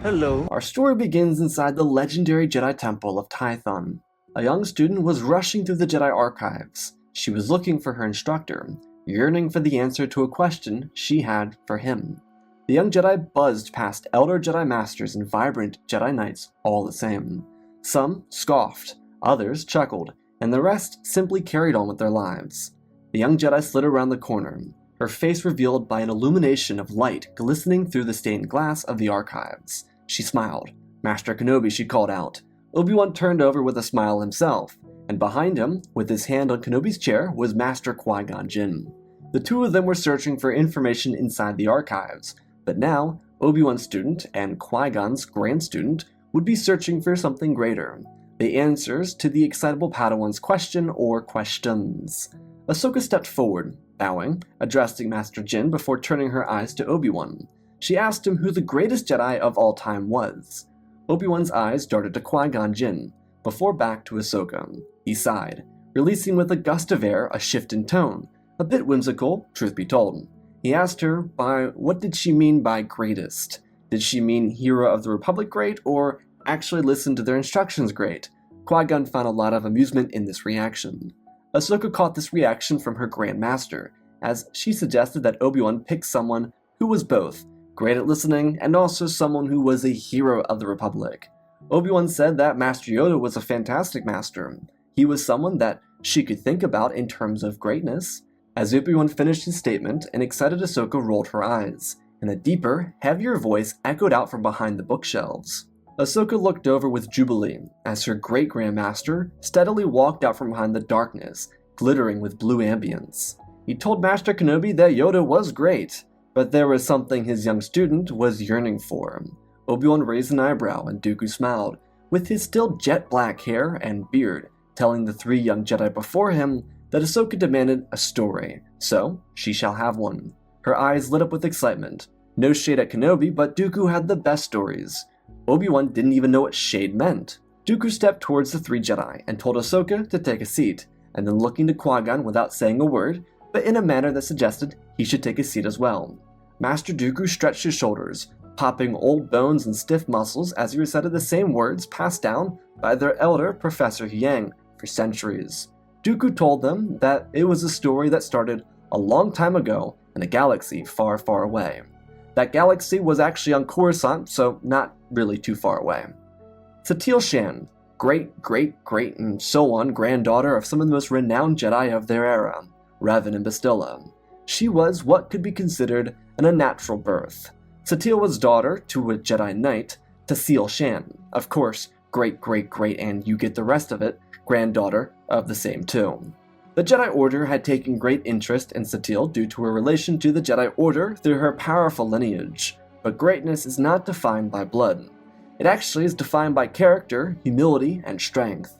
Hello. Our story begins inside the legendary Jedi Temple of Tython. A young student was rushing through the Jedi archives. She was looking for her instructor, yearning for the answer to a question she had for him. The young Jedi buzzed past elder Jedi Masters and vibrant Jedi Knights all the same. Some scoffed, others chuckled, and the rest simply carried on with their lives. The young Jedi slid around the corner, her face revealed by an illumination of light glistening through the stained glass of the archives. She smiled. "Master Kenobi," she called out. Obi-Wan turned over with a smile himself, and behind him, with his hand on Kenobi's chair, was Master Qui-Gon Jinn. The two of them were searching for information inside the archives, but now, Obi-Wan's student and Qui-Gon's grand student would be searching for something greater, the answers to the excitable Padawan's question or questions. Ahsoka stepped forward, bowing, addressing Master Jinn before turning her eyes to Obi-Wan. She asked him who the greatest Jedi of all time was. Obi-Wan's eyes darted to Qui-Gon Jinn, before back to Ahsoka. He sighed, releasing with a gust of air a shift in tone, a bit whimsical, truth be told. He asked her what did she mean by greatest? Did she mean hero of the Republic great, or actually listen to their instructions great? Qui-Gon found a lot of amusement in this reaction. Ahsoka caught this reaction from her Grand Master, as she suggested that Obi-Wan pick someone who was both great at listening, and also someone who was a hero of the Republic. Obi-Wan said that Master Yoda was a fantastic master. He was someone that she could think about in terms of greatness. As Obi-Wan finished his statement, an excited Ahsoka rolled her eyes, and a deeper, heavier voice echoed out from behind the bookshelves. Ahsoka looked over with jubilee as her great-Grand Master steadily walked out from behind the darkness, glittering with blue ambience. He told Master Kenobi that Yoda was great, but there was something his young student was yearning for. Obi-Wan raised an eyebrow and Dooku smiled, with his still jet-black hair and beard, telling the three young Jedi before him that Ahsoka demanded a story, so she shall have one. Her eyes lit up with excitement. No shade at Kenobi, but Dooku had the best stories. Obi-Wan didn't even know what shade meant. Dooku stepped towards the three Jedi and told Ahsoka to take a seat, and then looking to Qui-Gon without saying a word, but in a manner that suggested he should take a seat as well. Master Dooku stretched his shoulders, popping old bones and stiff muscles as he recited the same words passed down by their elder Professor Yang for centuries. Dooku told them that it was a story that started a long time ago in a galaxy far, far away. That galaxy was actually on Coruscant, so not really too far away. Satele Shan, great, and so on granddaughter of some of the most renowned Jedi of their era, Revan and Bastilla. She was what could be considered an unnatural birth. Satele was daughter to a Jedi Knight, Satele Shan, of course, great, and you get the rest of it, granddaughter of the same too. The Jedi Order had taken great interest in Satele due to her relation to the Jedi Order through her powerful lineage, but greatness is not defined by blood. It actually is defined by character, humility, and strength.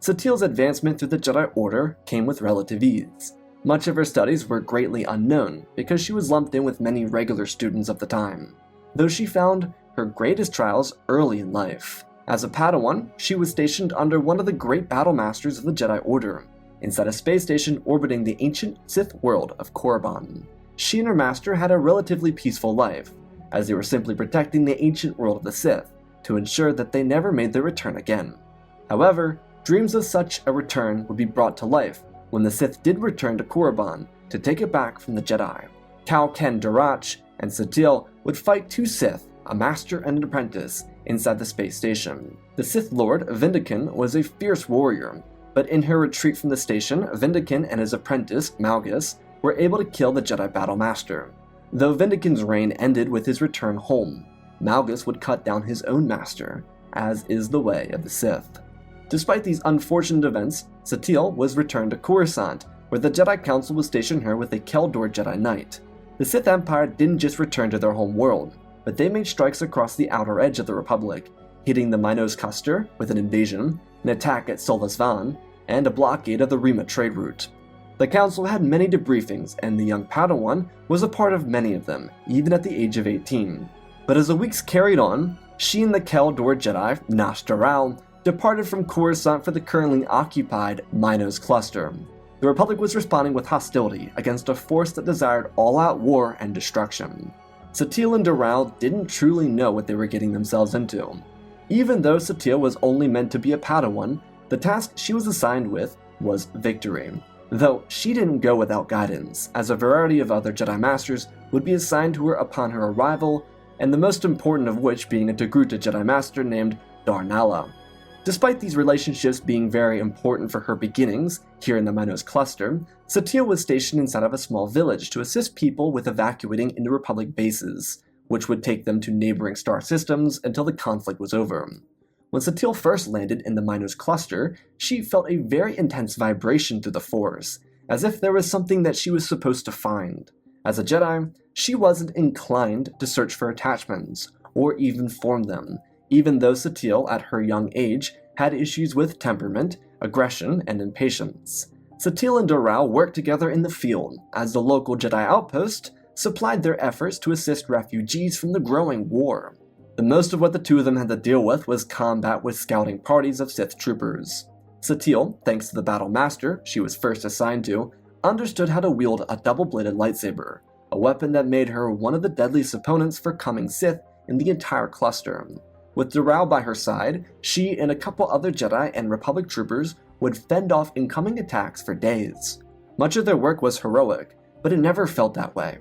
Satele's advancement through the Jedi Order came with relative ease. Much of her studies were greatly unknown because she was lumped in with many regular students of the time, though she found her greatest trials early in life. As a Padawan, she was stationed under one of the great battle masters of the Jedi Order, inside a space station orbiting the ancient Sith world of Korriban. She and her master had a relatively peaceful life, as they were simply protecting the ancient world of the Sith to ensure that they never made their return again. However, dreams of such a return would be brought to life when the Sith did return to Korriban to take it back from the Jedi. Cal Ken Darach and Satele would fight two Sith, a master and an apprentice, inside the space station. The Sith Lord, Vindican, was a fierce warrior, but in her retreat from the station, Vindican and his apprentice, Malgus, were able to kill the Jedi Battle Master. Though Vindican's reign ended with his return home, Malgus would cut down his own master, as is the way of the Sith. Despite these unfortunate events, Satele was returned to Coruscant, where the Jedi Council would station her with a Keldor Jedi Knight. The Sith Empire didn't just return to their home world, but they made strikes across the outer edge of the Republic, hitting the Minos Custer with an invasion, an attack at Solas Van, and a blockade of the Rima trade route. The Council had many debriefings, and the young Padawan was a part of many of them, even at the age of 18. But as the weeks carried on, she and the Keldor Jedi, Nash Daral, departed from Coruscant for the currently occupied Minos Cluster. The Republic was responding with hostility against a force that desired all-out war and destruction. Satele and Doral didn't truly know what they were getting themselves into. Even though Satele was only meant to be a Padawan, the task she was assigned with was victory. Though she didn't go without guidance, as a variety of other Jedi Masters would be assigned to her upon her arrival, and the most important of which being a Togruta Jedi Master named Darnala. Despite these relationships being very important for her beginnings here in the Minos Cluster, Satele was stationed inside of a small village to assist people with evacuating into Republic bases, which would take them to neighboring star systems until the conflict was over. When Satele first landed in the Minos Cluster, she felt a very intense vibration through the Force, as if there was something that she was supposed to find. As a Jedi, she wasn't inclined to search for attachments, or even form them, even though Satele, at her young age, had issues with temperament, aggression, and impatience. Satele and Doral worked together in the field, as the local Jedi outpost supplied their efforts to assist refugees from the growing war. The most of what the two of them had to deal with was combat with scouting parties of Sith troopers. Satele, thanks to the Battle Master she was first assigned to, understood how to wield a double-bladed lightsaber, a weapon that made her one of the deadliest opponents for coming Sith in the entire cluster. With Doral by her side, she and a couple other Jedi and Republic troopers would fend off incoming attacks for days. Much of their work was heroic, but it never felt that way.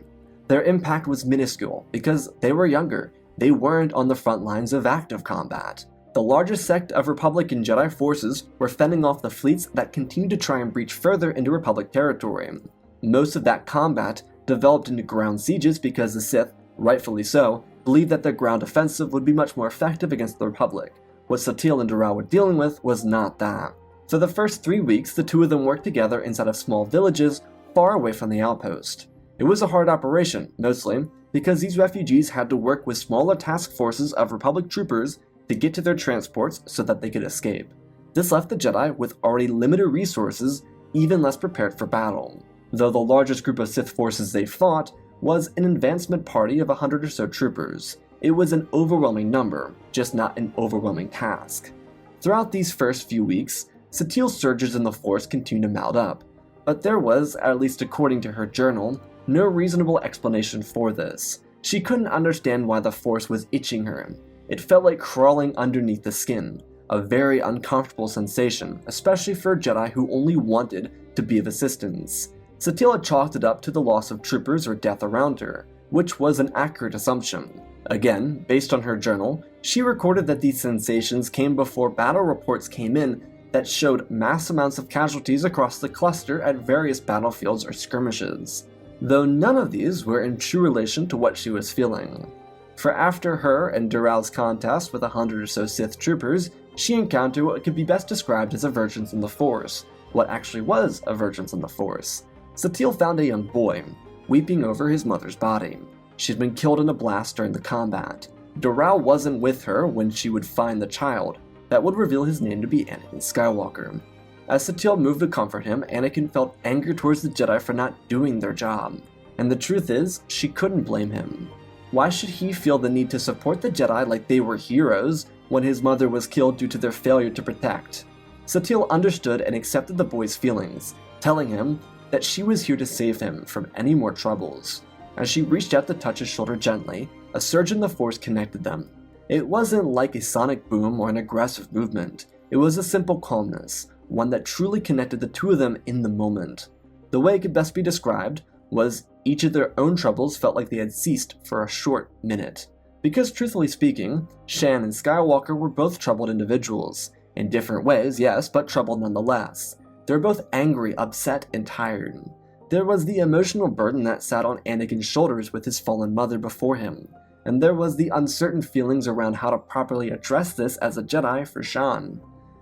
Their impact was minuscule because they were younger. They weren't on the front lines of active combat. The largest sect of Republic and Jedi forces were fending off the fleets that continued to try and breach further into Republic territory. Most of that combat developed into ground sieges because the Sith, rightfully so, believed that their ground offensive would be much more effective against the Republic. What Satele and Doral were dealing with was not that. For the first 3 weeks, the two of them worked together inside of small villages far away from the outpost. It was a hard operation, mostly because these refugees had to work with smaller task forces of Republic troopers to get to their transports so that they could escape. This left the Jedi with already limited resources, even less prepared for battle. Though the largest group of Sith forces they fought was an advancement party of 100 or so troopers. It was an overwhelming number, just not an overwhelming task. Throughout these first few weeks, Satele's surges in the Force continued to mount up, but there was, at least according to her journal, no reasonable explanation for this. She couldn't understand why the Force was itching her. It felt like crawling underneath the skin, a very uncomfortable sensation, especially for a Jedi who only wanted to be of assistance. Satele had chalked it up to the loss of troopers or death around her, which was an accurate assumption. Again, based on her journal, she recorded that these sensations came before battle reports came in that showed mass amounts of casualties across the cluster at various battlefields or skirmishes, though none of these were in true relation to what she was feeling. For after her and Doral's contest with 100 or so Sith troopers, she encountered what could be best described as a vergence in the Force, what actually was a vergence in the Force. Satele found a young boy, weeping over his mother's body. She had been killed in a blast during the combat. Doral wasn't with her when she would find the child. That would reveal his name to be Anakin Skywalker. As Satele moved to comfort him, Anakin felt anger towards the Jedi for not doing their job. And the truth is, she couldn't blame him. Why should he feel the need to support the Jedi like they were heroes when his mother was killed due to their failure to protect? Satele understood and accepted the boy's feelings, telling him that she was here to save him from any more troubles. As she reached out to touch his shoulder gently, a surge in the Force connected them. It wasn't like a sonic boom or an aggressive movement. It was a simple calmness, one that truly connected the two of them in the moment. The way it could best be described was each of their own troubles felt like they had ceased for a short minute. Because truthfully speaking, Shan and Skywalker were both troubled individuals. In different ways, yes, but troubled nonetheless. They were both angry, upset, and tired. There was the emotional burden that sat on Anakin's shoulders with his fallen mother before him, and there was the uncertain feelings around how to properly address this as a Jedi for Shan.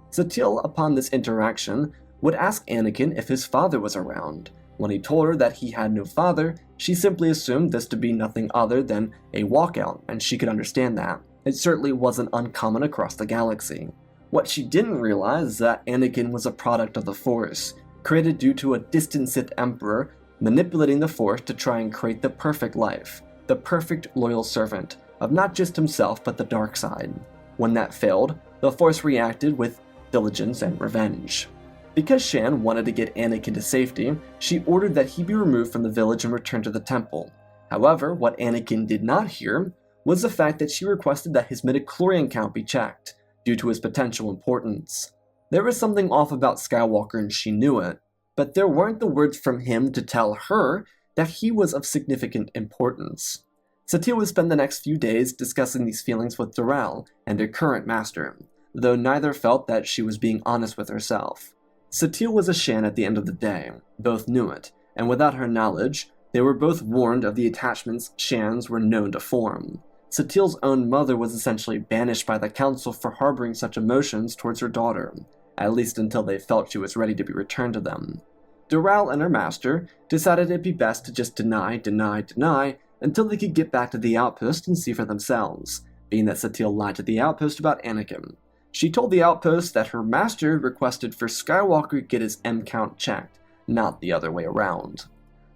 Satele, upon this interaction, would ask Anakin if his father was around. When he told her that he had no father, she simply assumed this to be nothing other than a walkout, and she could understand that. It certainly wasn't uncommon across the galaxy. What she didn't realize is that Anakin was a product of the Force, created due to a distant Sith Emperor manipulating the Force to try and create the perfect life, the perfect loyal servant of not just himself but the dark side. When that failed, the Force reacted with diligence and revenge. Because Shan wanted to get Anakin to safety, she ordered that he be removed from the village and returned to the temple. However, what Anakin did not hear was the fact that she requested that his midichlorian count be checked, due to his potential importance. There was something off about Skywalker and she knew it, but there weren't the words from him to tell her that he was of significant importance. Satele would spend the next few days discussing these feelings with Doral and her current master, though neither felt that she was being honest with herself. Satele was a Shan at the end of the day, both knew it, and without her knowledge, they were both warned of the attachments Shans were known to form. Satele's own mother was essentially banished by the council for harboring such emotions towards her daughter, at least until they felt she was ready to be returned to them. Doral and her master decided it'd be best to just deny until they could get back to the outpost and see for themselves, being that Satele lied to the outpost about Anakin. She told the outpost that her master requested for Skywalker get his M count checked, not the other way around.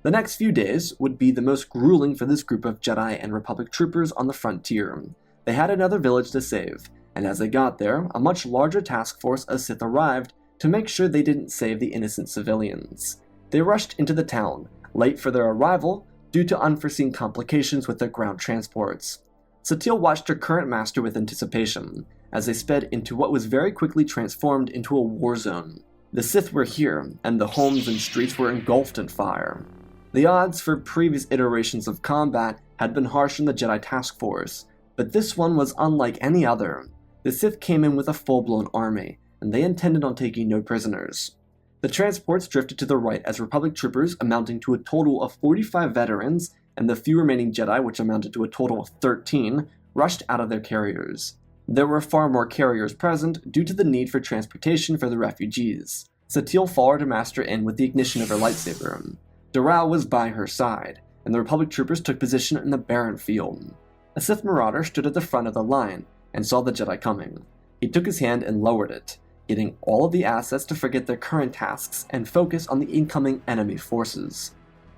The next few days would be the most grueling for this group of Jedi and Republic troopers on the frontier. They had another village to save, and as they got there, a much larger task force of Sith arrived to make sure they didn't save the innocent civilians. They rushed into the town, late for their arrival due to unforeseen complications with their ground transports. Satele watched her current master with anticipation, as they sped into what was very quickly transformed into a war zone. The Sith were here, and the homes and streets were engulfed in fire. The odds for previous iterations of combat had been harsh in the Jedi task force, but this one was unlike any other. The Sith came in with a full-blown army, and they intended on taking no prisoners. The transports drifted to the right as Republic troopers amounting to a total of 45 veterans, and the few remaining Jedi, which amounted to a total of 13, rushed out of their carriers. There were far more carriers present due to the need for transportation for the refugees. Satele followed her master in with the ignition of her lightsaber. Doral was by her side, and the Republic troopers took position in the barren field. A Sith marauder stood at the front of the line and saw the Jedi coming. He took his hand and lowered it, getting all of the assets to forget their current tasks and focus on the incoming enemy forces.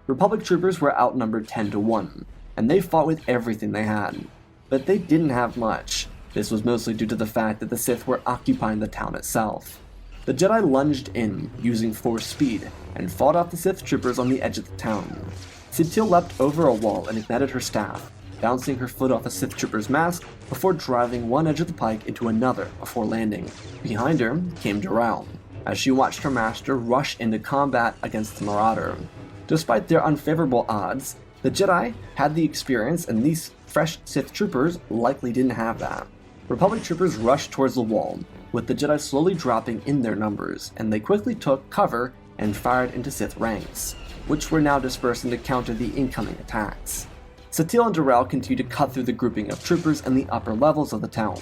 Republic troopers were outnumbered 10-1, and they fought with everything they had. But they didn't have much. This was mostly due to the fact that the Sith were occupying the town itself. The Jedi lunged in, using force speed, and fought off the Sith troopers on the edge of the town. Satele leapt over a wall and ignited her staff, bouncing her foot off a Sith trooper's mask before driving one edge of the pike into another before landing. Behind her came Doral, as she watched her master rush into combat against the Marauder. Despite their unfavorable odds, the Jedi had the experience, and these fresh Sith troopers likely didn't have that. Republic troopers rushed towards the wall, with the Jedi slowly dropping in their numbers, and they quickly took cover and fired into Sith ranks, which were now dispersing to counter the incoming attacks. Satele and Doral continued to cut through the grouping of troopers in the upper levels of the town,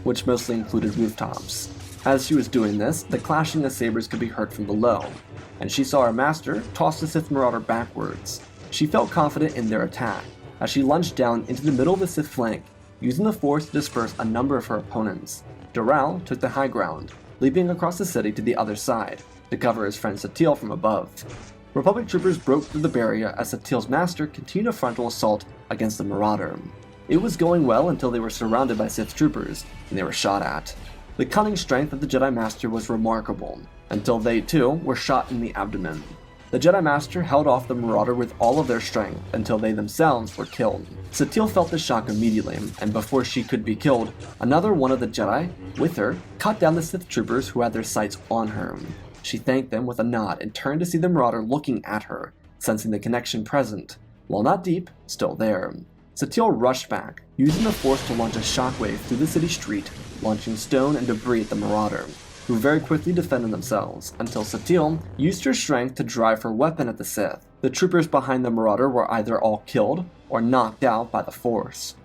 which mostly included rooftops. As she was doing this, the clashing of sabers could be heard from below, and she saw her master toss the Sith Marauder backwards. She felt confident in their attack, as she lunged down into the middle of the Sith flank, using the force to disperse a number of her opponents. Doral took the high ground, leaping across the city to the other side, to cover his friend Satele from above. Republic troopers broke through the barrier as Satele's master continued a frontal assault against the Marauder. It was going well until they were surrounded by Sith troopers, and they were shot at. The cunning strength of the Jedi Master was remarkable, until they too were shot in the abdomen. The Jedi Master held off the Marauder with all of their strength until they themselves were killed. Satele felt the shock immediately, and before she could be killed, another one of the Jedi, with her, cut down the Sith troopers who had their sights on her. She thanked them with a nod and turned to see the Marauder looking at her, sensing the connection present. While not deep, still there. Satele rushed back, using the force to launch a shockwave through the city street, launching stone and debris at the Marauder, who very quickly defended themselves, until Satele used her strength to drive her weapon at the Sith. The troopers behind the Marauder were either all killed or knocked out by the force.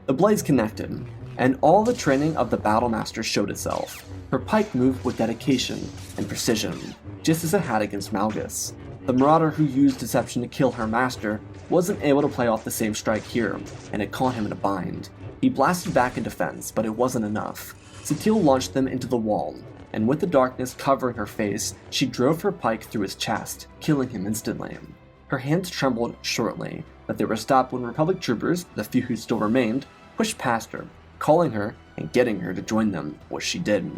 The blades connected, and all the training of the Battle Master showed itself. Her pike moved with dedication and precision, just as it had against Malgus. The Marauder who used deception to kill her master wasn't able to play off the same strike here, and it caught him in a bind. He blasted back in defense, but it wasn't enough. Satele launched them into the wall, and with the darkness covering her face, she drove her pike through his chest, killing him instantly. Her hands trembled shortly, but they were stopped when Republic troopers, the few who still remained, pushed past her, calling her and getting her to join them, which she did.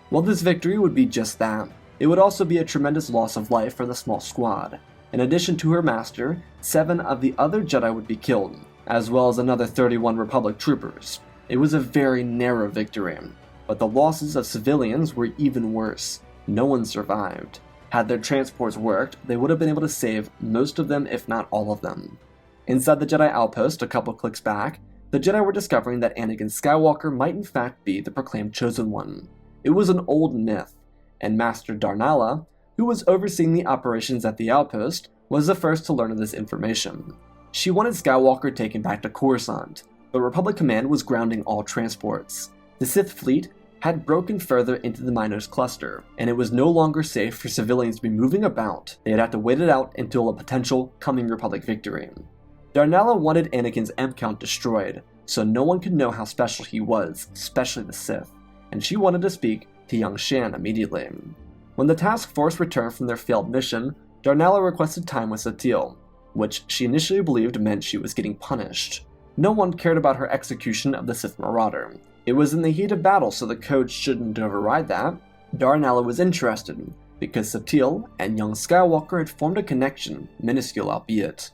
While this victory would be just that, it would also be a tremendous loss of life for the small squad. In addition to her master, 7 of the other Jedi would be killed, as well as another 31 Republic troopers. It was a very narrow victory, but the losses of civilians were even worse. No one survived. Had their transports worked, they would have been able to save most of them, if not all of them. Inside the Jedi outpost, a couple clicks back, the Jedi were discovering that Anakin Skywalker might in fact be the proclaimed Chosen One. It was an old myth, and Master Darnala, who was overseeing the operations at the outpost, was the first to learn of this information. She wanted Skywalker taken back to Coruscant, but Republic Command was grounding all transports. The Sith fleet had broken further into the Minos cluster, and it was no longer safe for civilians to be moving about. They'd have to wait it out until a potential coming Republic victory. Darnella wanted Anakin's M count destroyed, so no one could know how special he was, especially the Sith, and she wanted to speak to young Shan immediately. When the task force returned from their failed mission, Darnella requested time with Satele, which she initially believed meant she was getting punished. No one cared about her execution of the Sith Marauder. It was in the heat of battle, so the code shouldn't override that. Darnella was interested, because Satele and young Skywalker had formed a connection, minuscule albeit.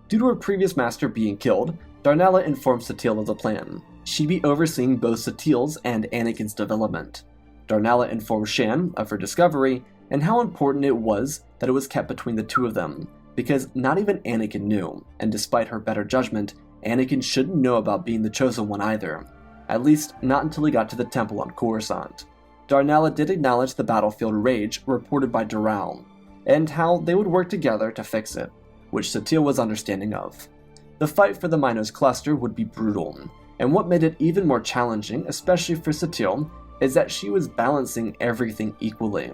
Due to her previous master being killed, Darnella informed Satele of the plan. She'd be overseeing both Satele's and Anakin's development. Darnella informed Shan of her discovery, and how important it was that it was kept between the two of them, because not even Anakin knew, and despite her better judgment, Anakin shouldn't know about being the Chosen One either. At least, not until he got to the temple on Coruscant. Darnella did acknowledge the battlefield rage reported by Doral, and how they would work together to fix it, which Satele was understanding of. The fight for the Minos cluster would be brutal, and what made it even more challenging, especially for Satele, is that she was balancing everything equally.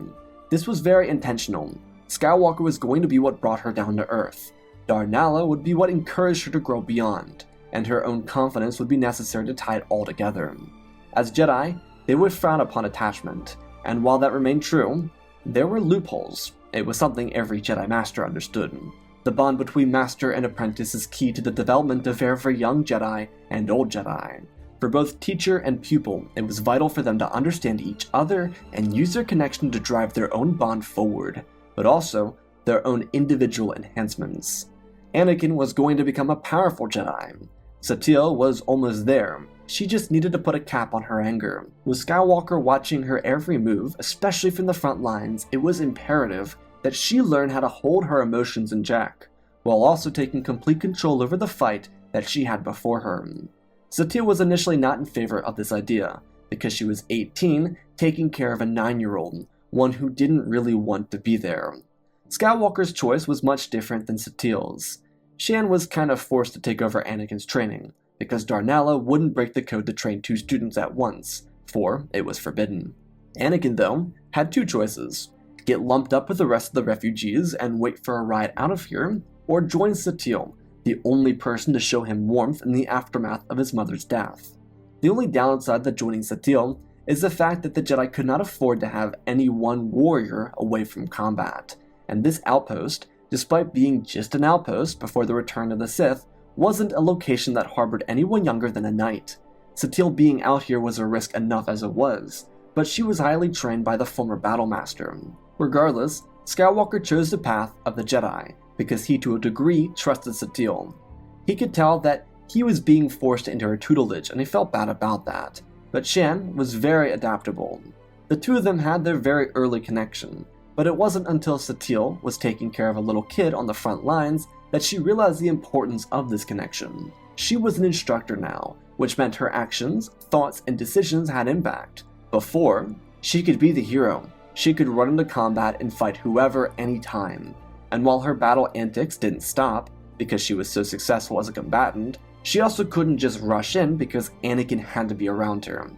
This was very intentional. Skywalker was going to be what brought her down to Earth. Darnella would be what encouraged her to grow beyond, and her own confidence would be necessary to tie it all together. As Jedi, they would frown upon attachment, and while that remained true, there were loopholes. It was something every Jedi Master understood. The bond between Master and Apprentice is key to the development of every young Jedi and old Jedi. For both teacher and pupil, it was vital for them to understand each other and use their connection to drive their own bond forward, but also their own individual enhancements. Anakin was going to become a powerful Jedi. Satele was almost there. She just needed to put a cap on her anger. With Skywalker watching her every move, especially from the front lines, it was imperative that she learn how to hold her emotions in check, while also taking complete control over the fight that she had before her. Satele was initially not in favor of this idea, because she was 18, taking care of a 9-year-old, one who didn't really want to be there. Skywalker's choice was much different than Satele's. Shan was kind of forced to take over Anakin's training, because Darnella wouldn't break the code to train 2 students at once, for it was forbidden. Anakin, though, had 2 choices: get lumped up with the rest of the refugees and wait for a ride out of here, or join Satele, the only person to show him warmth in the aftermath of his mother's death. The only downside to joining Satele is the fact that the Jedi could not afford to have any one warrior away from combat, and this outpost, despite being just an outpost before the return of the Sith, wasn't a location that harbored anyone younger than a knight. Satele being out here was a risk enough as it was, but she was highly trained by the former battle master. Regardless, Skywalker chose the path of the Jedi, because he to a degree trusted Satele. He could tell that he was being forced into her tutelage, and he felt bad about that, but Shan was very adaptable. The two of them had their very early connection, but it wasn't until Satele was taking care of a little kid on the front lines that she realized the importance of this connection. She was an instructor now, which meant her actions, thoughts, and decisions had impact. Before, she could be the hero. She could run into combat and fight whoever, anytime. And while her battle antics didn't stop, because she was so successful as a combatant, she also couldn't just rush in because Anakin had to be around her.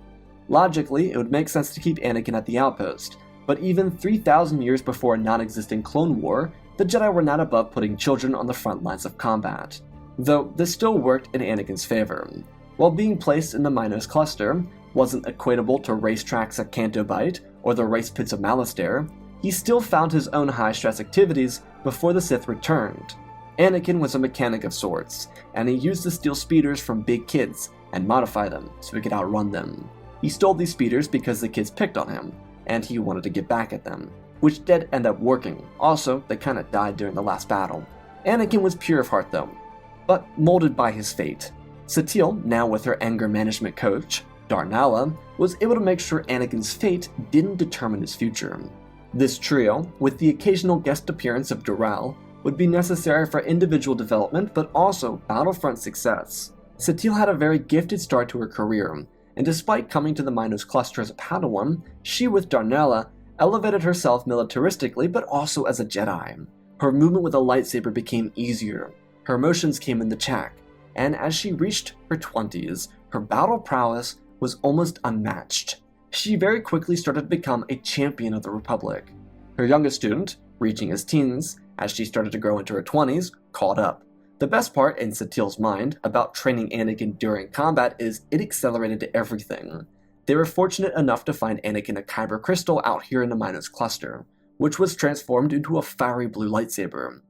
Logically, it would make sense to keep Anakin at the outpost, but even 3,000 years before a non-existent clone war, the Jedi were not above putting children on the front lines of combat. Though this still worked in Anakin's favor. While being placed in the Minos cluster wasn't equatable to racetracks at Canto Bight or the race pits of Malastare, he still found his own high-stress activities before the Sith returned. Anakin was a mechanic of sorts, and he used to steal speeders from big kids and modify them so he could outrun them. He stole these speeders because the kids picked on him, and he wanted to get back at them. which did end up working. Also, they kinda died during the last battle. Anakin was pure of heart though, but molded by his fate. Satele, now with her anger management coach, Darnella, was able to make sure Anakin's fate didn't determine his future. This trio, with the occasional guest appearance of Dural, would be necessary for individual development but also battlefront success. Satele had a very gifted start to her career, and despite coming to the Minos Cluster as a Padawan, she with Darnella elevated herself militaristically but also as a Jedi. Her movement with a lightsaber became easier, her emotions came into check, and as she reached her 20s, her battle prowess was almost unmatched. She very quickly started to become a champion of the Republic. Her youngest student, reaching his teens, as she started to grow into her 20s, caught up. The best part, in Satele's mind, about training Anakin during combat is it accelerated everything. They were fortunate enough to find Anakin a kyber crystal out here in the Minos Cluster, which was transformed into a fiery blue lightsaber.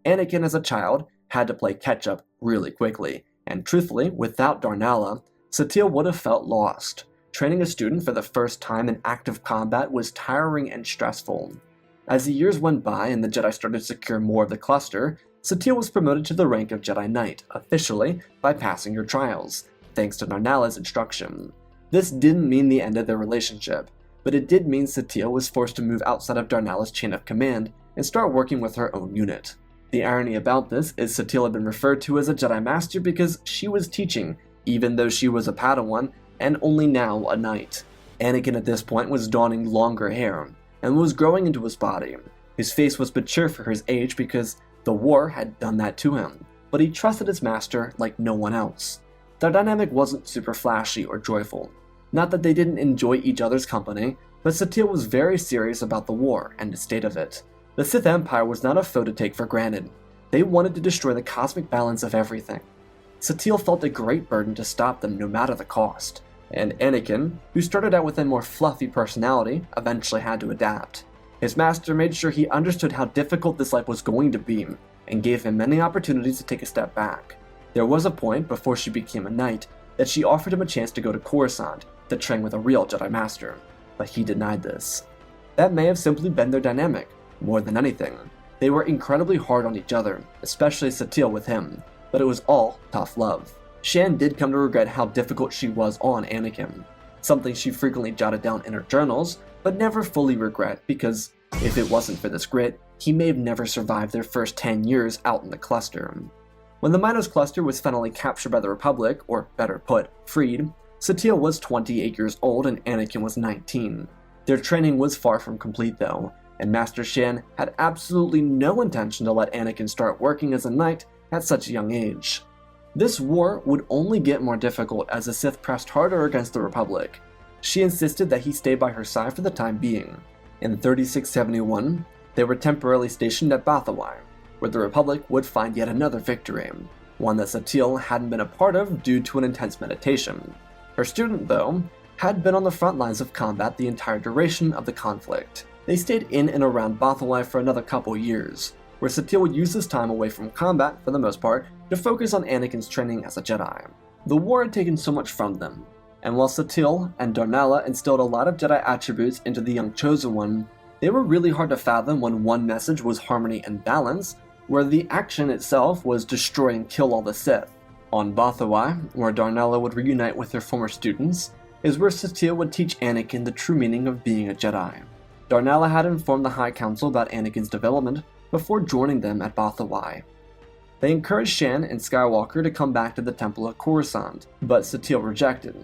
Anakin as a child had to play catch-up really quickly, and truthfully, without Darnella, Satele would have felt lost. Training a student for the first time in active combat was tiring and stressful. As the years went by and the Jedi started to secure more of the cluster, Satele was promoted to the rank of Jedi Knight, officially, by passing her trials, thanks to Darnella's instruction. This didn't mean the end of their relationship, but it did mean Satele was forced to move outside of Darnella's chain of command and start working with her own unit. The irony about this is Satele had been referred to as a Jedi Master because she was teaching, even though she was a Padawan, and only now a Knight. Anakin at this point was donning longer hair, and was growing into his body. His face was mature for his age because the war had done that to him, but he trusted his master like no one else. Their dynamic wasn't super flashy or joyful. Not that they didn't enjoy each other's company, but Satele was very serious about the war and the state of it. The Sith Empire was not a foe to take for granted. They wanted to destroy the cosmic balance of everything. Satele felt a great burden to stop them no matter the cost, and Anakin, who started out with a more fluffy personality, eventually had to adapt. His master made sure he understood how difficult this life was going to be, and gave him many opportunities to take a step back. There was a point, before she became a knight, that she offered him a chance to go to Coruscant, to train with a real Jedi Master, but he denied this. That may have simply been their dynamic, more than anything. They were incredibly hard on each other, especially Satele with him, but it was all tough love. Shan did come to regret how difficult she was on Anakin, something she frequently jotted down in her journals, but never fully regret because if it wasn't for this grit, he may have never survived their first 10 years out in the cluster. When the Minos Cluster was finally captured by the Republic, or better put, freed, Satele was 28 years old and Anakin was 19. Their training was far from complete though, and Master Shan had absolutely no intention to let Anakin start working as a knight at such a young age. This war would only get more difficult as the Sith pressed harder against the Republic. She insisted that he stay by her side for the time being. In 3671, they were temporarily stationed at Bathawai, where the Republic would find yet another victory, one that Satele hadn't been a part of due to an intense meditation. Her student, though, had been on the front lines of combat the entire duration of the conflict. They stayed in and around Bathawai for another couple years, where Satele would use this time away from combat, for the most part, to focus on Anakin's training as a Jedi. The war had taken so much from them, and while Satele and Darnella instilled a lot of Jedi attributes into the young Chosen One, they were really hard to fathom when one message was harmony and balance, where the action itself was destroy and kill all the Sith. On Bathawai, where Darnella would reunite with her former students, is where Satele would teach Anakin the true meaning of being a Jedi. Darnella had informed the High Council about Anakin's development before joining them at Bathawai. They encouraged Shan and Skywalker to come back to the Temple of Coruscant, but Satele rejected.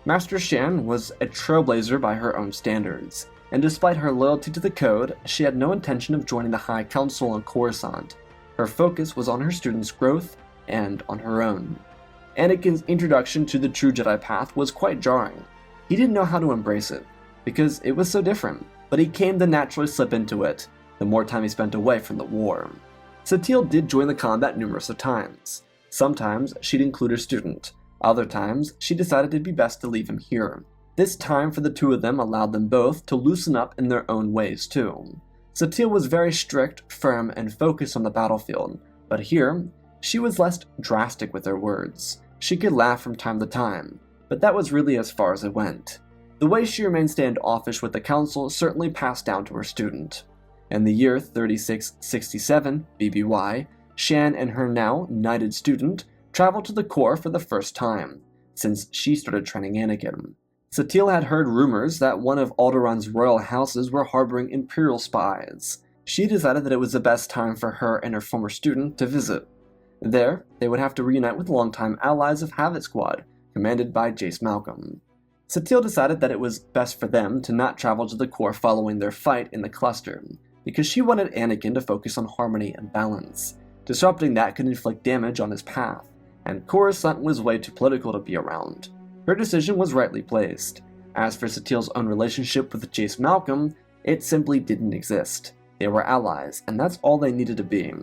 Master Shan was a trailblazer by her own standards, and despite her loyalty to the Code, she had no intention of joining the High Council on Coruscant. Her focus was on her students' growth and on her own. Anakin's introduction to the true Jedi path was quite jarring. He didn't know how to embrace it, because it was so different, but he came to naturally slip into it, the more time he spent away from the war. Satele did join the combat numerous of times. Sometimes she'd include her student, other times she decided it'd be best to leave him here. This time for the two of them allowed them both to loosen up in their own ways too. Satele was very strict, firm, and focused on the battlefield, but here, she was less drastic with her words. She could laugh from time to time, but that was really as far as it went. The way she remained standoffish with the council certainly passed down to her student. In the year 3667 BBY, Shan and her now knighted student traveled to the core for the first time, since she started training Anakin. Satele had heard rumors that one of Alderaan's royal houses were harboring Imperial spies. She decided that it was the best time for her and her former student to visit. There, they would have to reunite with longtime allies of Havoc Squad, commanded by Jace Malcolm. Satele decided that it was best for them to not travel to the core following their fight in the cluster, because she wanted Anakin to focus on harmony and balance. Disrupting that could inflict damage on his path, and Coruscant was way too political to be around. Her decision was rightly placed. As for Satele's own relationship with Jace Malcolm, it simply didn't exist. They were allies, and that's all they needed to be.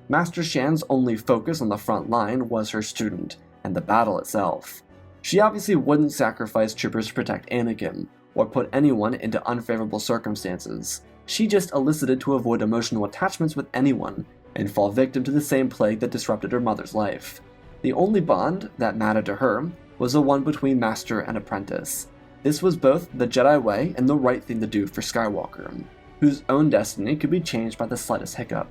Master Shan's only focus on the front line was her student, and the battle itself. She obviously wouldn't sacrifice troopers to protect Anakin, or put anyone into unfavorable circumstances. She just elicited to avoid emotional attachments with anyone, and fall victim to the same plague that disrupted her mother's life. The only bond that mattered to her was the one between master and apprentice. This was both the Jedi way and the right thing to do for Skywalker, whose own destiny could be changed by the slightest hiccup.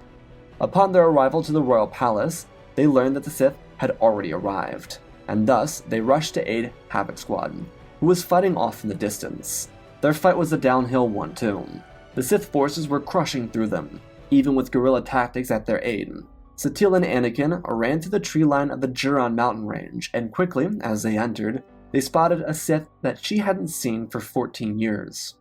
Upon their arrival to the royal palace, they learned that the Sith had already arrived, and thus they rushed to aid Havoc Squad, who was fighting off in the distance. Their fight was a downhill one too. The Sith forces were crushing through them, even with guerrilla tactics at their aid. Satele and Anakin ran to the tree line of the Juron mountain range, and quickly, as they entered, they spotted a Sith that she hadn't seen for 14 years.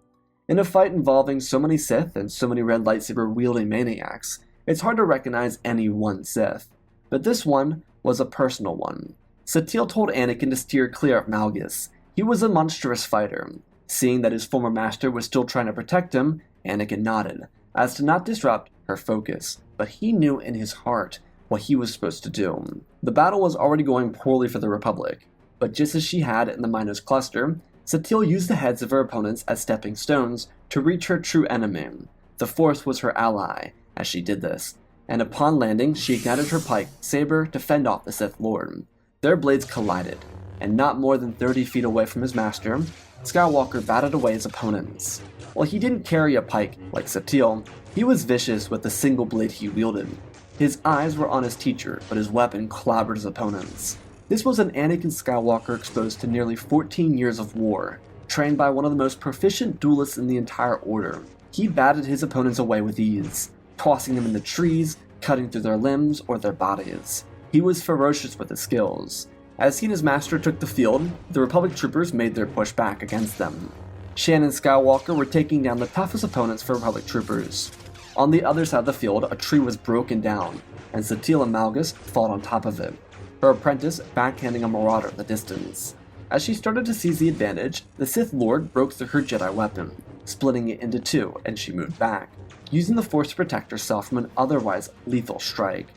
In a fight involving so many Sith and so many red lightsaber-wielding maniacs, it's hard to recognize any one Sith, but this one was a personal one. Satele told Anakin to steer clear of Malgus. He was a monstrous fighter. Seeing that his former master was still trying to protect him, Anakin nodded, as to not disrupt her focus, but he knew in his heart what he was supposed to do. The battle was already going poorly for the Republic, but just as she had in the Minos Cluster, Satele used the heads of her opponents as stepping stones to reach her true enemy. The Force was her ally as she did this, and upon landing she ignited her pike saber to fend off the Sith Lord. Their blades collided, and not more than 30 feet away from his master, Skywalker batted away his opponents. While he didn't carry a pike like Satele, he was vicious with the single blade he wielded. His eyes were on his teacher, but his weapon clobbered his opponents. This was an Anakin Skywalker exposed to nearly 14 years of war, trained by one of the most proficient duelists in the entire order. He batted his opponents away with ease, tossing them into trees, cutting through their limbs or their bodies. He was ferocious with his skills. As he and his master took the field, the Republic troopers made their push back against them. Shan and Skywalker were taking down the toughest opponents for Republic troopers. On the other side of the field, a tree was broken down, and Satele and Malgus fought on top of it, her apprentice backhanding a marauder in the distance. As she started to seize the advantage, the Sith Lord broke through her Jedi weapon, splitting it into two, and she moved back, using the Force to protect herself from an otherwise lethal strike.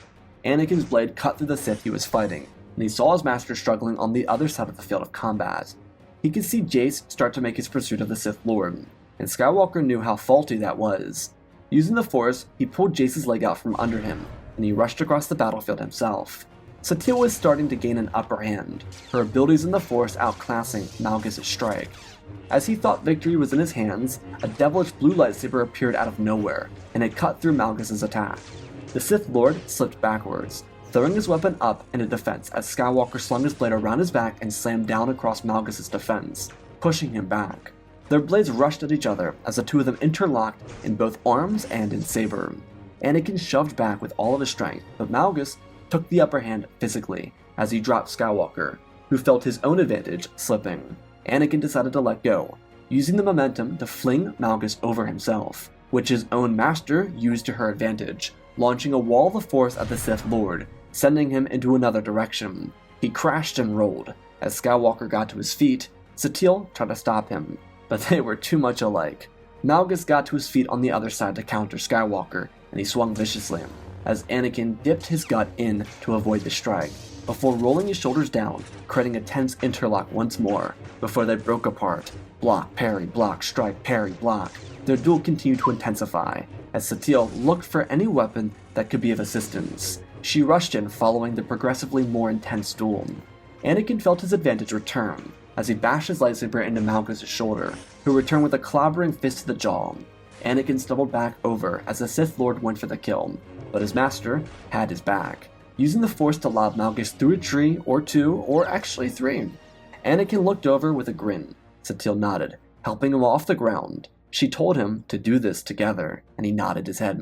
Anakin's blade cut through the Sith he was fighting, and he saw his master struggling on the other side of the field of combat. He could see Jace start to make his pursuit of the Sith Lord, and Skywalker knew how faulty that was. Using the Force, he pulled Jace's leg out from under him, and he rushed across the battlefield himself. Satele was starting to gain an upper hand, her abilities in the Force outclassing Malgus' strike. As he thought victory was in his hands, a devilish blue lightsaber appeared out of nowhere, and it cut through Malgus' attack. The Sith Lord slipped backwards, throwing his weapon up into defense as Skywalker slung his blade around his back and slammed down across Malgus' defense, pushing him back. Their blades rushed at each other as the two of them interlocked in both arms and in saber. Anakin shoved back with all of his strength, but Malgus took the upper hand physically as he dropped Skywalker, who felt his own advantage slipping. Anakin decided to let go, using the momentum to fling Malgus over himself, which his own master used to her advantage, launching a wall of the Force at the Sith Lord, sending him into another direction. He crashed and rolled. As Skywalker got to his feet, Satele tried to stop him, but they were too much alike. Malgus got to his feet on the other side to counter Skywalker, and he swung viciously, as Anakin dipped his gut in to avoid the strike, before rolling his shoulders down, creating a tense interlock once more, before they broke apart. Block, parry, block, strike, parry, block. Their duel continued to intensify, as Satele looked for any weapon that could be of assistance. She rushed in following the progressively more intense duel. Anakin felt his advantage return, as he bashed his lightsaber into Malgus' shoulder, who returned with a clobbering fist to the jaw. Anakin stumbled back over as the Sith Lord went for the kill, but his master had his back, using the Force to lob Malgus through a tree or two, or actually three. Anakin looked over with a grin. Satele nodded, helping him off the ground. She told him to do this together, and he nodded his head.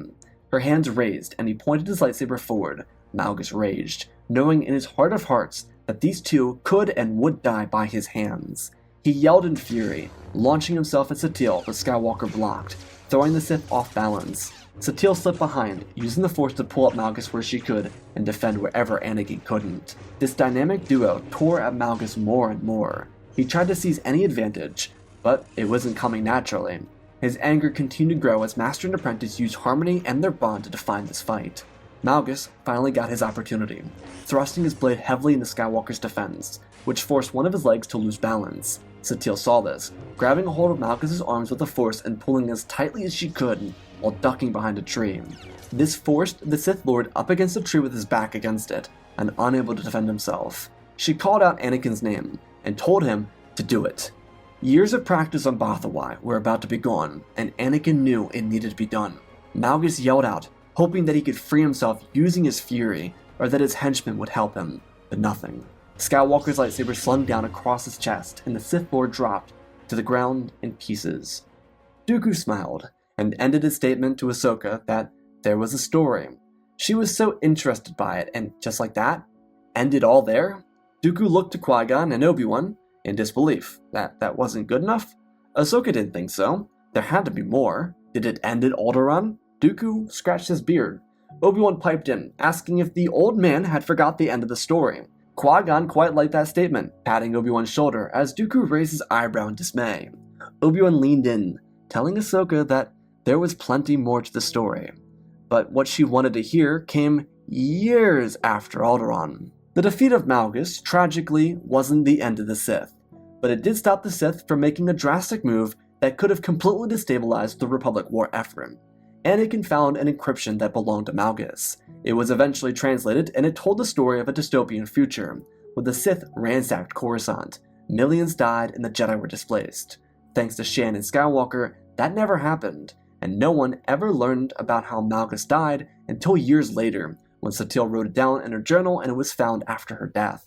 Her hands raised, and he pointed his lightsaber forward. Malgus raged, knowing in his heart of hearts that these two could and would die by his hands. He yelled in fury, launching himself at Satele, but Skywalker blocked, throwing the Sith off balance. Satele slipped behind, using the Force to pull up Malgus where she could and defend wherever Anakin couldn't. This dynamic duo tore at Malgus more and more. He tried to seize any advantage, but it wasn't coming naturally. His anger continued to grow as Master and Apprentice used harmony and their bond to define this fight. Malgus finally got his opportunity, thrusting his blade heavily into Skywalker's defense, which forced one of his legs to lose balance. Satele saw this, grabbing a hold of Malgus' arms with the Force and pulling as tightly as she could while ducking behind a tree. This forced the Sith Lord up against a tree with his back against it, and unable to defend himself. She called out Anakin's name and told him to do it. Years of practice on Bothawai were about to be gone, and Anakin knew it needed to be done. Malgus yelled out, hoping that he could free himself using his fury, or that his henchmen would help him, but nothing. Skywalker's lightsaber slung down across his chest, and the Sith Lord dropped to the ground in pieces. Dooku smiled, and ended his statement to Ahsoka that there was a story. She was so interested by it, and just like that, ended all there? Dooku looked to Qui-Gon and Obi-Wan in disbelief. That wasn't good enough? Ahsoka didn't think so. There had to be more. Did it end at Alderaan? Dooku scratched his beard. Obi-Wan piped in, asking if the old man had forgot the end of the story. Qui-Gon quite liked that statement, patting Obi-Wan's shoulder as Dooku raised his eyebrow in dismay. Obi-Wan leaned in, telling Ahsoka that there was plenty more to the story. But what she wanted to hear came years after Alderaan. The defeat of Malgus, tragically, wasn't the end of the Sith, but it did stop the Sith from making a drastic move that could have completely destabilized the Republic war effort. Anakin found an encryption that belonged to Malgus. It was eventually translated, and it told the story of a dystopian future, where the Sith ransacked Coruscant. Millions died and the Jedi were displaced. Thanks to Shan and Skywalker, that never happened, and no one ever learned about how Malgus died until years later, when Satele wrote it down in her journal and it was found after her death.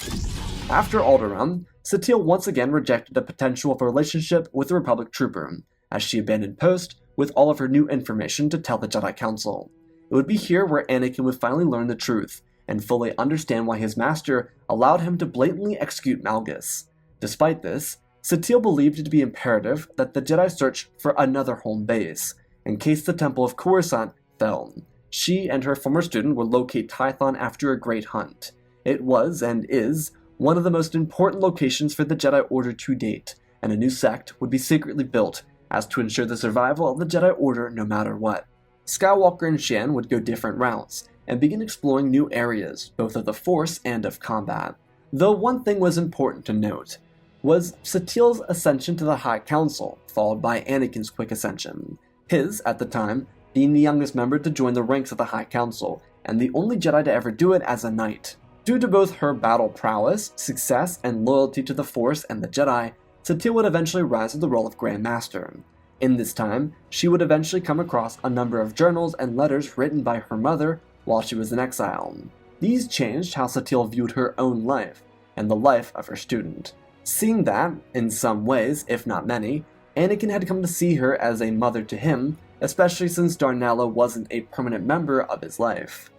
After Alderaan, Satele once again rejected the potential of a relationship with a Republic trooper, as she abandoned post with all of her new information to tell the Jedi Council. It would be here where Anakin would finally learn the truth, and fully understand why his master allowed him to blatantly execute Malgus. Despite this, Satele believed it to be imperative that the Jedi search for another home base, in case the Temple of Coruscant fell. She and her former student would locate Tython after a great hunt. It was, and is, one of the most important locations for the Jedi Order to date, and a new sect would be secretly built as to ensure the survival of the Jedi Order no matter what. Skywalker and Shan would go different routes, and begin exploring new areas, both of the Force and of combat. Though one thing was important to note, was Satele's ascension to the High Council, followed by Anakin's quick ascension. His, at the time, being the youngest member to join the ranks of the High Council, and the only Jedi to ever do it as a knight. Due to both her battle prowess, success, and loyalty to the Force and the Jedi, Satele would eventually rise to the role of Grand Master. In this time, she would eventually come across a number of journals and letters written by her mother while she was in exile. These changed how Satele viewed her own life, and the life of her student. Seeing that, in some ways, if not many, Anakin had come to see her as a mother to him, especially since Darnella wasn't a permanent member of his life.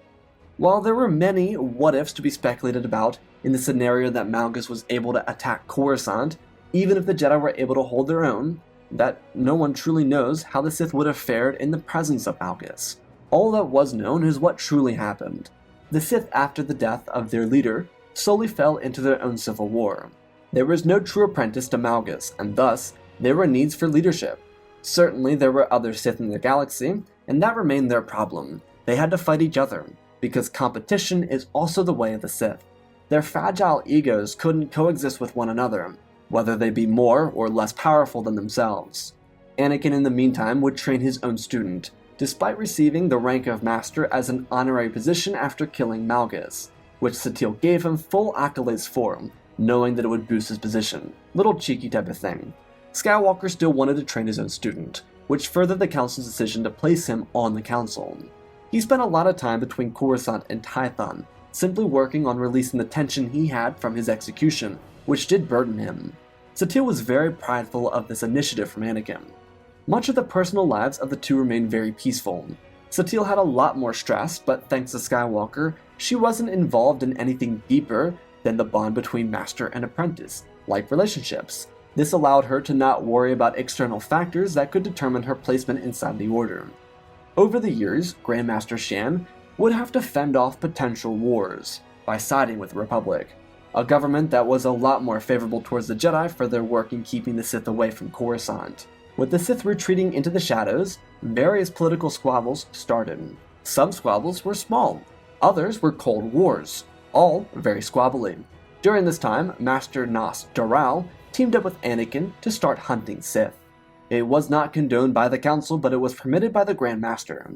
While there were many what-ifs to be speculated about in the scenario that Malgus was able to attack Coruscant, even if the Jedi were able to hold their own, that no one truly knows how the Sith would have fared in the presence of Malgus. All that was known is what truly happened. The Sith, after the death of their leader, slowly fell into their own civil war. There was no true apprentice to Malgus, and thus, there were needs for leadership. Certainly there were other Sith in the galaxy, and that remained their problem. They had to fight each other, because competition is also the way of the Sith. Their fragile egos couldn't coexist with one another, whether they be more or less powerful than themselves. Anakin in the meantime would train his own student, despite receiving the rank of Master as an honorary position after killing Malgus, which Satele gave him full accolades for, knowing that it would boost his position. Little cheeky type of thing. Skywalker still wanted to train his own student, which furthered the council's decision to place him on the council. He spent a lot of time between Coruscant and Tython, simply working on releasing the tension he had from his execution, which did burden him. Satele was very prideful of this initiative from Anakin. Much of the personal lives of the two remained very peaceful. Satele had a lot more stress, but thanks to Skywalker, she wasn't involved in anything deeper than the bond between master and apprentice, like relationships. This allowed her to not worry about external factors that could determine her placement inside the Order. Over the years, Grandmaster Shan would have to fend off potential wars by siding with the Republic, a government that was a lot more favorable towards the Jedi for their work in keeping the Sith away from Coruscant. With the Sith retreating into the shadows, various political squabbles started. Some squabbles were small, others were cold wars, all very squabbly. During this time, Master Nas Daral teamed up with Anakin to start hunting Sith. It was not condoned by the Council, but it was permitted by the Grand Master.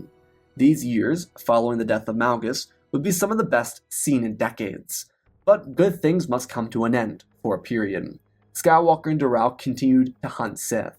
These years, following the death of Malgus, would be some of the best seen in decades. But good things must come to an end, for a period. Skywalker and Daral continued to hunt Sith,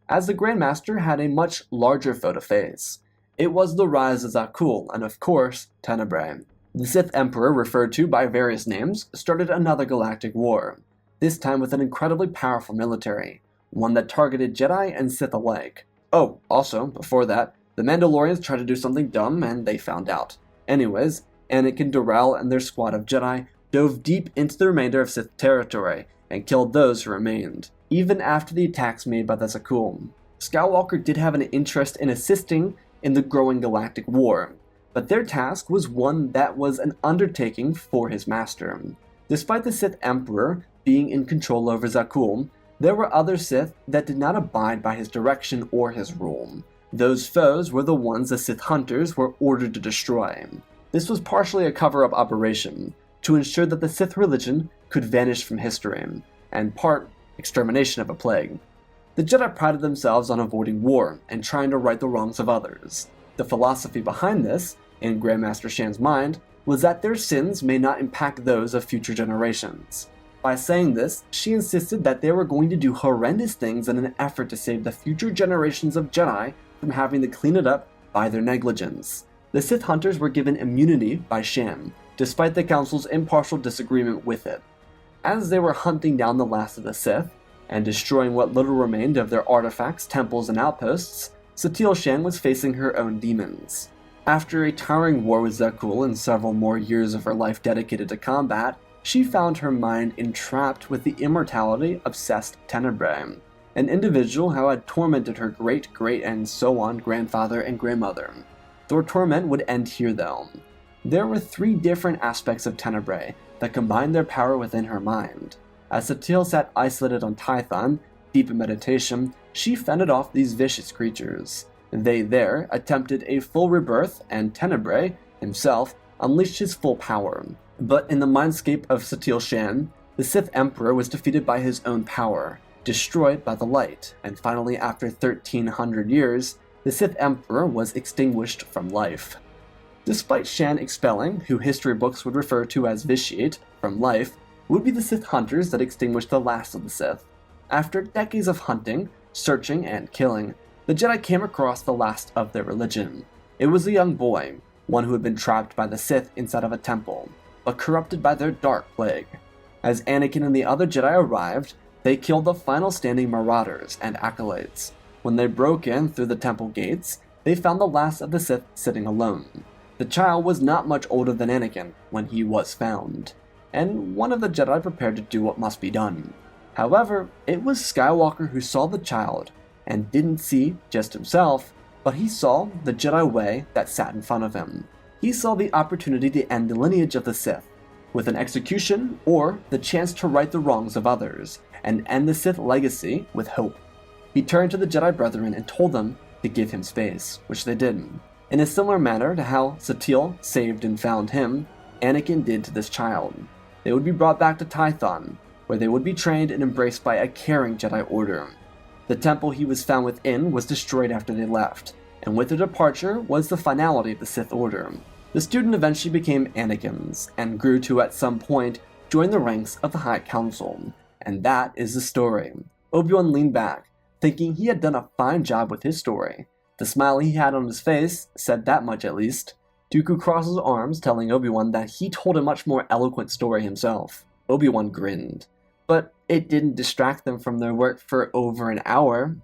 as the Grand Master had a much larger foe to face. It was the rise of Zakul, and of course, Tenebrae. The Sith Emperor, referred to by various names, started another galactic war, this time with an incredibly powerful military, one that targeted Jedi and Sith alike. Oh, also, before that, the Mandalorians tried to do something dumb and they found out. Anyways, Anakin, Daral, and their squad of Jedi dove deep into the remainder of Sith territory and killed those who remained, even after the attacks made by the Zakul. Skywalker did have an interest in assisting in the growing galactic war, but their task was one that was an undertaking for his master. Despite the Sith Emperor being in control over Zakul, there were other Sith that did not abide by his direction or his rule. Those foes were the ones the Sith Hunters were ordered to destroy. This was partially a cover-up operation, to ensure that the Sith religion could vanish from history, and part extermination of a plague. The Jedi prided themselves on avoiding war and trying to right the wrongs of others. The philosophy behind this, in Grandmaster Shan's mind, was that their sins may not impact those of future generations. By saying this, she insisted that they were going to do horrendous things in an effort to save the future generations of Jedi from having to clean it up by their negligence. The Sith Hunters were given immunity by Shan, despite the Council's impartial disagreement with it. As they were hunting down the last of the Sith, and destroying what little remained of their artifacts, temples, and outposts, Satele Shan was facing her own demons. After a tiring war with Zakul and several more years of her life dedicated to combat, she found her mind entrapped with the immortality-obsessed Tenebrae, an individual who had tormented her great and so on grandfather and grandmother. Their torment would end here though. There were 3 different aspects of Tenebrae that combined their power within her mind. As Satele sat isolated on Tython, deep in meditation, she fended off these vicious creatures. They there attempted a full rebirth, and Tenebrae, himself, unleashed his full power. But in the mindscape of Satele Shan, the Sith Emperor was defeated by his own power, destroyed by the light, and finally after 1300 years, the Sith Emperor was extinguished from life. Despite Shan expelling, who history books would refer to as vitiate, from life, would be the Sith Hunters that extinguished the last of the Sith. After decades of hunting, searching, and killing, the Jedi came across the last of their religion. It was a young boy, one who had been trapped by the Sith inside of a temple, but corrupted by their dark plague. As Anakin and the other Jedi arrived, they killed the final standing marauders and acolytes. When they broke in through the temple gates, they found the last of the Sith sitting alone. The child was not much older than Anakin when he was found, and one of the Jedi prepared to do what must be done. However, it was Skywalker who saw the child, and didn't see just himself, but he saw the Jedi way that sat in front of him. He saw the opportunity to end the lineage of the Sith, with an execution or the chance to right the wrongs of others, and end the Sith legacy with hope. He turned to the Jedi Brethren and told them to give him space, which they did. In a similar manner to how Satele saved and found him, Anakin did to this child. They would be brought back to Tython, where they would be trained and embraced by a caring Jedi Order. The temple he was found within was destroyed after they left, and with their departure was the finality of the Sith Order. The student eventually became Anakin's, and grew to at some point joined the ranks of the High Council. And that is the story. Obi-Wan leaned back, thinking he had done a fine job with his story. The smile he had on his face said that much at least. Dooku crossed his arms, telling Obi-Wan that he told a much more eloquent story himself. Obi-Wan grinned. But it didn't distract them from their work for over an hour.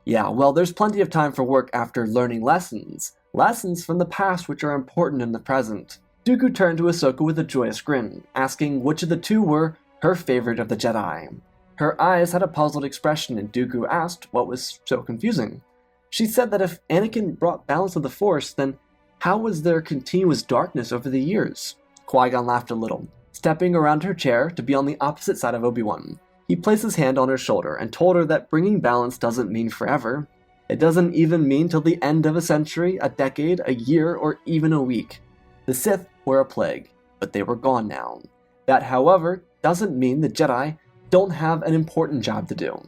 Yeah, well, there's plenty of time for work after learning lessons. Lessons from the past which are important in the present. Dooku turned to Ahsoka with a joyous grin, asking which of the two were her favorite of the Jedi. Her eyes had a puzzled expression, and Dooku asked what was so confusing. She said that if Anakin brought balance to the Force, then how was there continuous darkness over the years? Qui-Gon laughed a little, stepping around her chair to be on the opposite side of Obi-Wan. He placed his hand on her shoulder and told her that bringing balance doesn't mean forever. It doesn't even mean till the end of a century, a decade, a year, or even a week. The Sith were a plague, but they were gone now. That, however, doesn't mean the Jedi don't have an important job to do.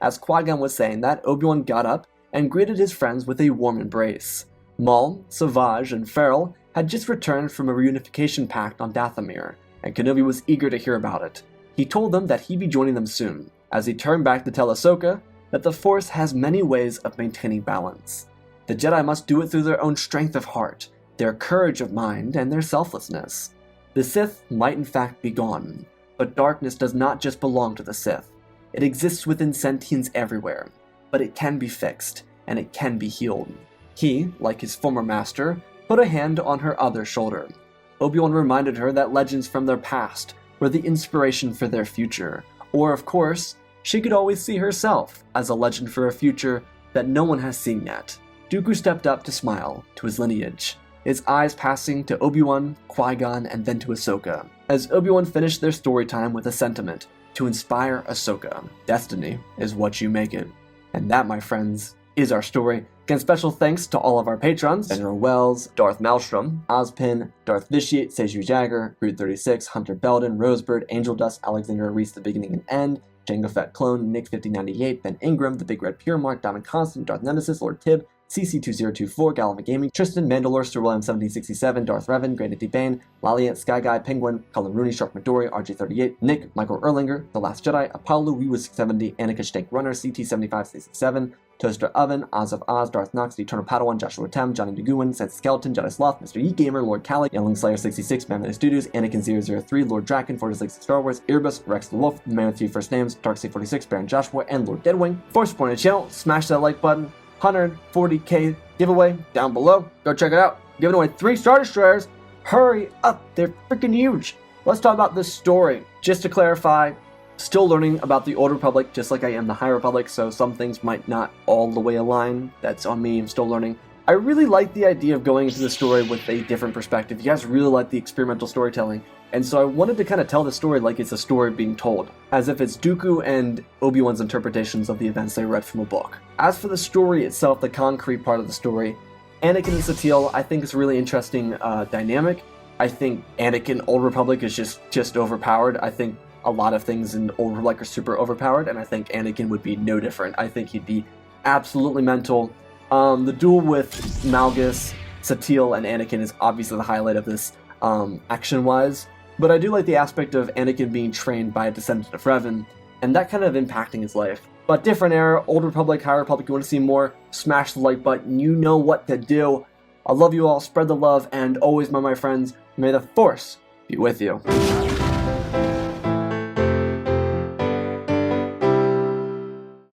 As Qui-Gon was saying that, Obi-Wan got up and greeted his friends with a warm embrace. Maul, Savage, and Farrell had just returned from a reunification pact on Dathomir, and Kenobi was eager to hear about it. He told them that he'd be joining them soon, as he turned back to tell Ahsoka that the Force has many ways of maintaining balance. The Jedi must do it through their own strength of heart, their courage of mind, and their selflessness. The Sith might in fact be gone, but darkness does not just belong to the Sith. It exists within sentients everywhere, but it can be fixed, and it can be healed. He, like his former master, put a hand on her other shoulder. Obi-Wan reminded her that legends from their past were the inspiration for their future, or of course, she could always see herself as a legend for a future that no one has seen yet. Dooku stepped up to smile to his lineage, his eyes passing to Obi-Wan, Qui-Gon, and then to Ahsoka, as Obi-Wan finished their story time with a sentiment to inspire Ahsoka. Destiny is what you make it. And that, my friends, is our story. Again, special thanks to all of our patrons: General Wells, Darth Maelstrom, Ozpin, Darth Vitiate, Seju Jagger, Groot36, Hunter Belden, Rosebird, Angel Dust, Alexander Reese, The Beginning and End, Jango Fett Clone, Nick5098, Ben Ingram, The Big Red Pure Mark, Diamond Constant, Darth Nemesis, Lord Tib, CC2024, Gallivan Gaming, Tristan, Mandalore, Sir William 1767, Darth Revan, Granite D. Bane, Laliat, Sky Guy, Penguin, Cullen Rooney, Shark Midori, RJ38, Nick, Michael Erlinger, The Last Jedi, Apollo, Weewa670, Annika Stank Runner, CT7567, Toaster Oven, Oz of Oz, Darth Nox, The Eternal Padawan, Joshua Tem, Johnny Naguin, Sense Skeleton, Jedi Sloth, Mr. Yeet Gamer, Lord Cali, Youngling Slayer 66, Mammoth Studios, Anakin003, Lord Draken, Fortis Lakes Star Wars, Erebus, Rex the Wolf, The Man with 3 First Names, Darkseid46, Baron Joshua, and Lord Deadwing. For supporting the channel, smash that like button. 140k giveaway down below. Go check it out. Giving away 3 Star Destroyers. Hurry up, they're freaking huge. Let's talk about this story. Just to clarify, still learning about the Old Republic, just like I am the High Republic, so some things might not all the way align. That's on me, I'm still learning. I really like the idea of going into the story with a different perspective. You guys really like the experimental storytelling, and so I wanted to kind of tell the story like it's a story being told, as if it's Dooku and Obi-Wan's interpretations of the events they read from a book. As for the story itself, the concrete part of the story, Anakin and Satele, I think is a really interesting dynamic. I think Anakin, Old Republic, is just overpowered. I think a lot of things in Old Republic are super overpowered, and I think Anakin would be no different. I think he'd be absolutely mental. The duel with Malgus, Satele, and Anakin is obviously the highlight of this, action-wise. But I do like the aspect of Anakin being trained by a descendant of Revan, and that kind of impacting his life. But different era, Old Republic, High Republic, you want to see more, smash the like button, you know what to do. I love you all, spread the love, and always, my friends, may the Force be with you.